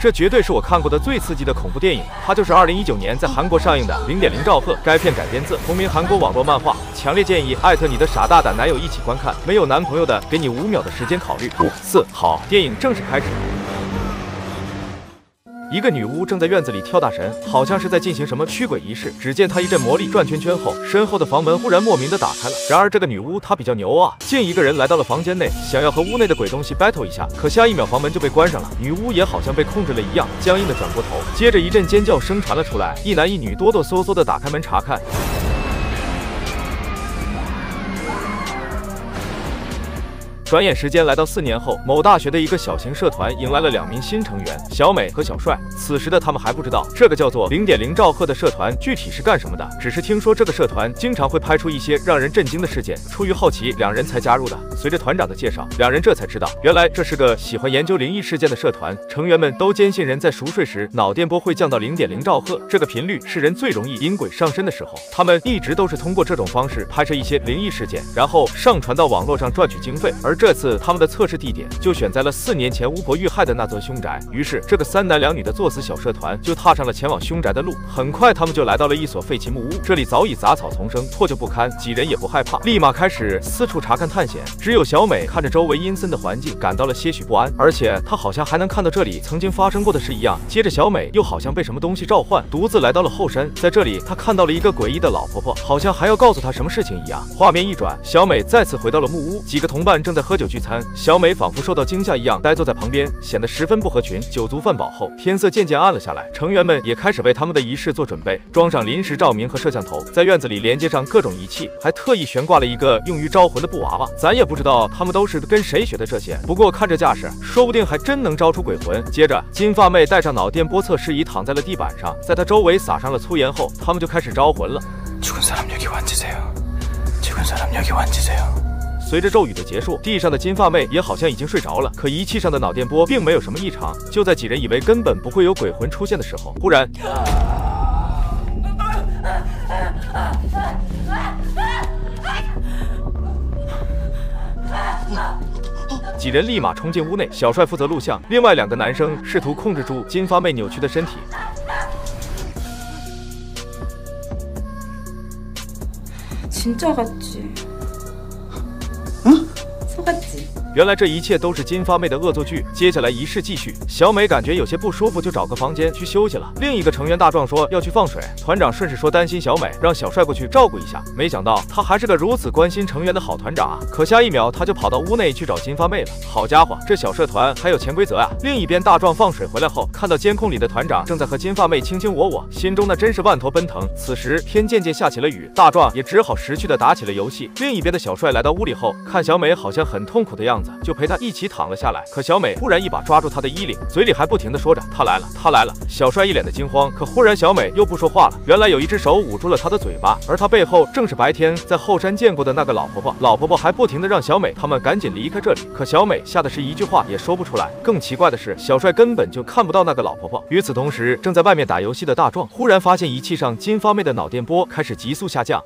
这绝对是我看过的最刺激的恐怖电影。它就是2019年在韩国上映的《0.0兆赫》。该片改编自同名韩国网络漫画，强烈建议艾特你的傻大胆男友一起观看。没有男朋友的，给你5秒的时间考虑。5、4，好，电影正式开始。一个女巫正在院子里跳大神，好像是在进行什么驱鬼仪式。只见她一阵魔力转圈圈后，身后的房门忽然莫名的打开了。然而这个女巫她比较牛啊，竟一个人来到了房间内，想要和屋内的鬼东西 battle 一下。可下一秒房门就被关上了，女巫也好像被控制了一样，僵硬的转过头。接着一阵尖叫声传了出来，一男一女哆哆嗦嗦的打开门查看。转眼时间来到4年后，某大学的一个小型社团迎来了2名新成员，小美和小帅。此时的他们还不知道，这个叫做0.0兆赫的社团具体是干什么的，只是听说这个社团经常会拍出一些让人震惊的事件，出于好奇，两人才加入的。随着团长的介绍，两人这才知道，原来这是个喜欢研究灵异事件的社团，成员们都坚信人在熟睡时脑电波会降到0.0兆赫，这个频率是人最容易引鬼上身的时候。他们一直都是通过这种方式拍摄一些灵异事件，然后上传到网络上赚取经费。而这次他们的测试地点就选在了4年前巫婆遇害的那座凶宅，于是这个3男2女的作死小社团就踏上了前往凶宅的路。很快他们就来到了一所废弃木屋，这里早已杂草丛生，破旧不堪，几人也不害怕，立马开始四处查看探险。只有小美看着周围阴森的环境感到了些许不安，而且她好像还能看到这里曾经发生过的事一样。接着小美又好像被什么东西召唤，独自来到了后山，在这里她看到了一个诡异的老婆婆，好像还要告诉她什么事情一样。画面一转，小美再次回到了木屋，几个同伴正在喝酒聚餐，小美仿佛受到惊吓一样呆坐在旁边，显得十分不合群。酒足饭饱后，天色渐渐暗了下来，成员们也开始为他们的仪式做准备，装上临时照明和摄像头，在院子里连接上各种仪器，还特意悬挂了一个用于招魂的布娃娃。咱也不知道他们都是跟谁学的这些，不过看这架势，说不定还真能招出鬼魂。接着，金发妹带上脑电波测试仪躺在了地板上，在她周围撒上了粗盐后，他们就开始招魂了。随着咒语的结束，地上的金发妹也好像已经睡着了，可仪器上的脑电波并没有什么异常。就在几人以为根本不会有鬼魂出现的时候，忽然几人立马冲进屋内，小帅负责录像，另外2个男生试图控制住金发妹扭曲的身体。진짜같지 속았지。原来这一切都是金发妹的恶作剧。接下来仪式继续，小美感觉有些不舒服，就找个房间去休息了。另一个成员大壮说要去放水，团长顺势说担心小美，让小帅过去照顾一下。没想到他还是个如此关心成员的好团长啊！可下一秒他就跑到屋内去找金发妹了。好家伙，这小社团还有潜规则啊！另一边大壮放水回来后，看到监控里的团长正在和金发妹卿卿我我，心中那真是万头奔腾。此时天渐渐下起了雨，大壮也只好识趣的打起了游戏。另一边的小帅来到屋里后，看小美好像很痛苦的样子，就陪她一起躺了下来。可小美忽然一把抓住他的衣领，嘴里还不停的说着他来了，他来了。小帅一脸的惊慌，可忽然小美又不说话了，原来有一只手捂住了他的嘴巴，而他背后正是白天在后山见过的那个老婆婆。老婆婆还不停的让小美他们赶紧离开这里，可小美吓得是一句话也说不出来。更奇怪的是，小帅根本就看不到那个老婆婆。与此同时，正在外面打游戏的大壮忽然发现仪器上金发妹的脑电波开始急速下降。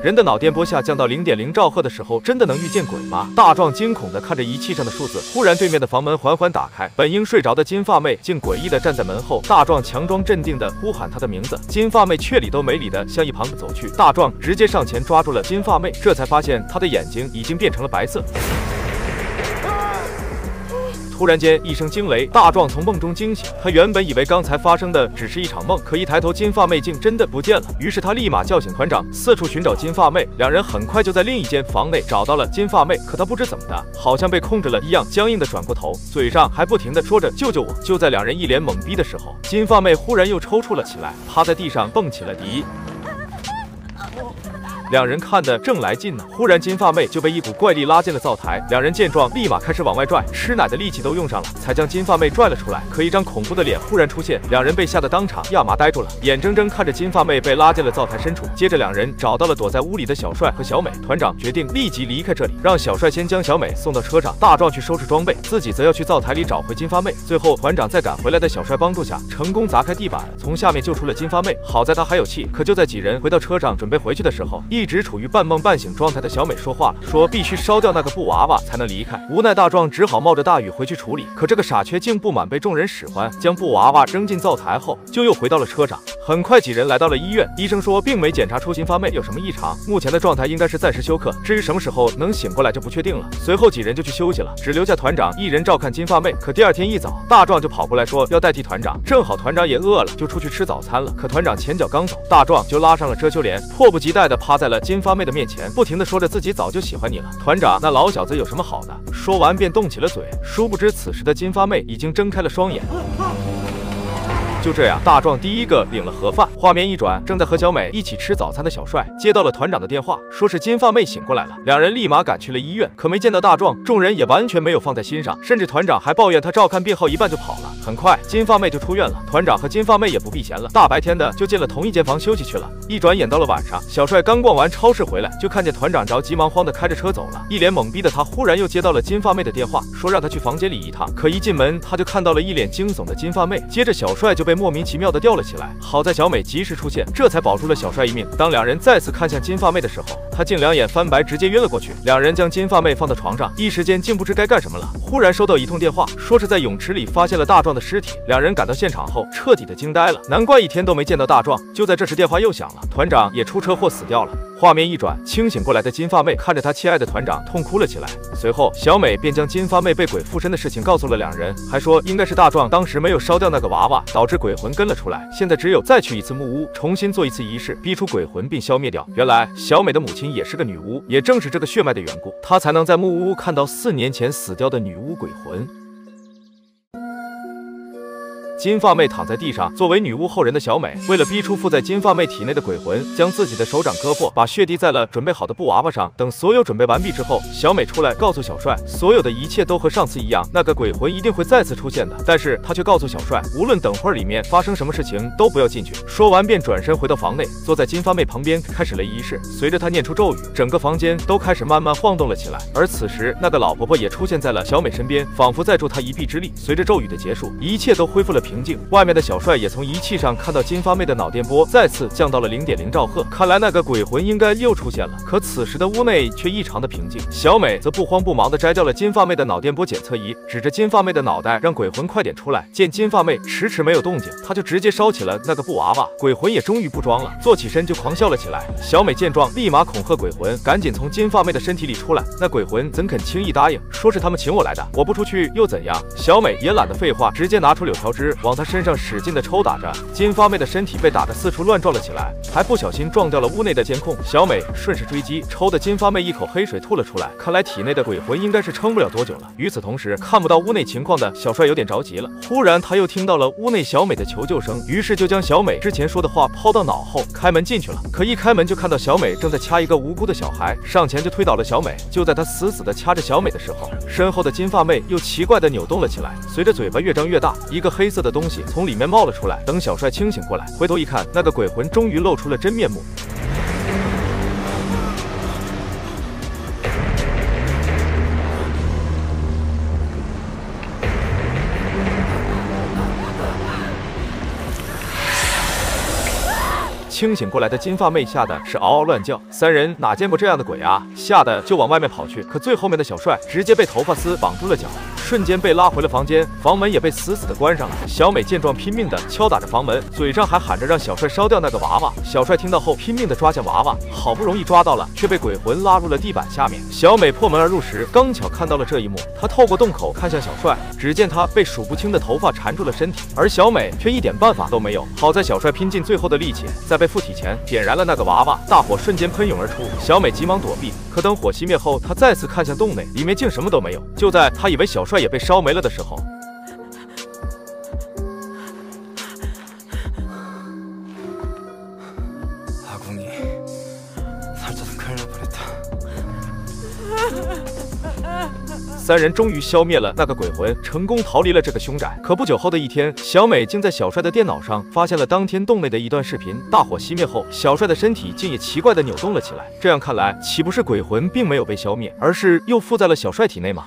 人的脑电波下降到0.0兆赫的时候，真的能遇见鬼吗？大壮惊恐地看着仪器上的数字。忽然，对面的房门缓缓打开，本应睡着的金发妹竟诡异地站在门后。大壮强装镇定地呼喊她的名字，金发妹却理都没理地向一旁走去。大壮直接上前抓住了金发妹，这才发现她的眼睛已经变成了白色。突然间一声惊雷，大壮从梦中惊醒。他原本以为刚才发生的只是一场梦，可一抬头，金发妹竟真的不见了。于是他立马叫醒团长，四处寻找金发妹。两人很快就在另一间房内找到了金发妹，可他不知怎么的，好像被控制了一样，僵硬的转过头，嘴上还不停的说着救救我。就在两人一脸懵逼的时候，金发妹忽然又抽搐了起来，趴在地上蹦起了迪。两人看得正来劲呢，忽然金发妹就被一股怪力拉进了灶台。两人见状，立马开始往外拽，吃奶的力气都用上了，才将金发妹拽了出来。可一张恐怖的脸忽然出现，两人被吓得当场亚麻呆住了，眼睁睁看着金发妹被拉进了灶台深处。接着两人找到了躲在屋里的小帅和小美，团长决定立即离开这里，让小帅先将小美送到车上，大壮去收拾装备，自己则要去灶台里找回金发妹。最后团长在赶回来的小帅帮助下，成功砸开地板，从下面救出了金发妹。好在他还有气，可就在几人回到车上准备回去的时候，一直处于半梦半醒状态的小美说话了，说必须烧掉那个布娃娃才能离开。无奈大壮只好冒着大雨回去处理，可这个傻缺竟不满被众人使唤，将布娃娃扔进灶台后，就又回到了车上。很快几人来到了医院，医生说并没检查出金发妹有什么异常，目前的状态应该是暂时休克，至于什么时候能醒过来就不确定了。随后几人就去休息了，只留下团长一人照看金发妹。可第二天一早，大壮就跑过来说要代替团长，正好团长也饿了，就出去吃早餐了。可团长前脚刚走，大壮就拉上了遮羞帘，迫不及待地趴在了金发妹的面前，不停地说着自己早就喜欢你了。团长那老小子有什么好的？说完便动起了嘴。殊不知此时的金发妹已经睁开了双眼。就这样，大壮第一个领了盒饭。画面一转，正在和小美一起吃早餐的小帅接到了团长的电话，说是金发妹醒过来了。两人立马赶去了医院，可没见到大壮，众人也完全没有放在心上，甚至团长还抱怨他照看病号一半就跑了。很快，金发妹就出院了，团长和金发妹也不避嫌了，大白天的就进了同一间房休息去了。一转眼到了晚上，小帅刚逛完超市回来，就看见团长着急忙慌的开着车走了。一脸懵逼的他忽然又接到了金发妹的电话，说让他去房间里一趟。可一进门，他就看到了一脸惊悚的金发妹，接着小帅就被莫名其妙的吊了起来。好在小美及时出现，这才保住了小帅一命。当两人再次看向金发妹的时候，他竟两眼翻白，直接晕了过去。两人将金发妹放到床上，一时间竟不知该干什么了。忽然收到一通电话，说是在泳池里发现了大壮的尸体。两人赶到现场后，彻底的惊呆了，难怪一天都没见到大壮。就在这时，电话又响了，团长也出车祸死掉了。画面一转，清醒过来的金发妹看着她亲爱的团长痛哭了起来。随后，小美便将金发妹被鬼附身的事情告诉了两人，还说应该是大壮当时没有烧掉那个娃娃，导致鬼魂跟了出来。现在只有再去一次木屋，重新做一次仪式，逼出鬼魂并消灭掉。原来小美的母亲也是个女巫，也正是这个血脉的缘故，她才能在木屋看到4年前死掉的女巫鬼魂。金发妹躺在地上，作为女巫后人的小美，为了逼出附在金发妹体内的鬼魂，将自己的手掌割破，把血滴在了准备好的布娃娃上。等所有准备完毕之后，小美出来告诉小帅，所有的一切都和上次一样，那个鬼魂一定会再次出现的。但是她却告诉小帅，无论等会儿里面发生什么事情，都不要进去。说完便转身回到房内，坐在金发妹旁边开始了仪式。随着她念出咒语，整个房间都开始慢慢晃动了起来。而此时，那个老婆婆也出现在了小美身边，仿佛在助她一臂之力。随着咒语的结束，一切都恢复了平静。外面的小帅也从仪器上看到金发妹的脑电波再次降到了0.0兆赫，看来那个鬼魂应该又出现了。可此时的屋内却异常的平静，小美则不慌不忙地摘掉了金发妹的脑电波检测仪，指着金发妹的脑袋让鬼魂快点出来。见金发妹迟迟没有动静，她就直接烧起了那个布娃娃，鬼魂也终于不装了，坐起身就狂笑了起来。小美见状，立马恐吓鬼魂赶紧从金发妹的身体里出来。那鬼魂怎肯轻易答应，说是他们请我来的，我不出去又怎样？小美也懒得废话，直接拿出柳条枝往她身上使劲的抽打着，金发妹的身体被打得四处乱撞了起来，还不小心撞掉了屋内的监控。小美顺势追击，抽的金发妹一口黑水吐了出来，看来体内的鬼魂应该是撑不了多久了。与此同时，看不到屋内情况的小帅有点着急了，忽然他又听到了屋内小美的求救声，于是就将小美之前说的话抛到脑后，开门进去了。可一开门就看到小美正在掐一个无辜的小孩，上前就推倒了小美。就在他死死的掐着小美的时候，身后的金发妹又奇怪的扭动了起来，随着嘴巴越张越大，一个黑色的东西从里面冒了出来。等小帅清醒过来，回头一看，那个鬼魂终于露出了真面目。清醒过来的金发妹吓得是嗷嗷乱叫，三人哪见过这样的鬼啊，吓得就往外面跑去。可最后面的小帅直接被头发丝绑住了脚，瞬间被拉回了房间，房门也被死死的关上了。小美见状拼命的敲打着房门，嘴上还喊着让小帅烧掉那个娃娃。小帅听到后拼命的抓向娃娃，好不容易抓到了，却被鬼魂拉入了地板下面。小美破门而入时，刚巧看到了这一幕，她透过洞口看向小帅，只见他被数不清的头发缠住了身体，而小美却一点办法都没有。好在小帅拼尽最后的力气，在被附体前点燃了那个娃娃，大火瞬间喷涌而出，小美急忙躲避。可等火熄灭后，她再次看向洞内，里面竟什么都没有。就在她以为小帅也被烧没了的时候，三人终于消灭了那个鬼魂，成功逃离了这个凶宅。可不久后的一天，小美竟在小帅的电脑上发现了当天洞内的一段视频。大火熄灭后，小帅的身体竟也奇怪的扭动了起来。这样看来，岂不是鬼魂并没有被消灭，而是又附在了小帅体内吗？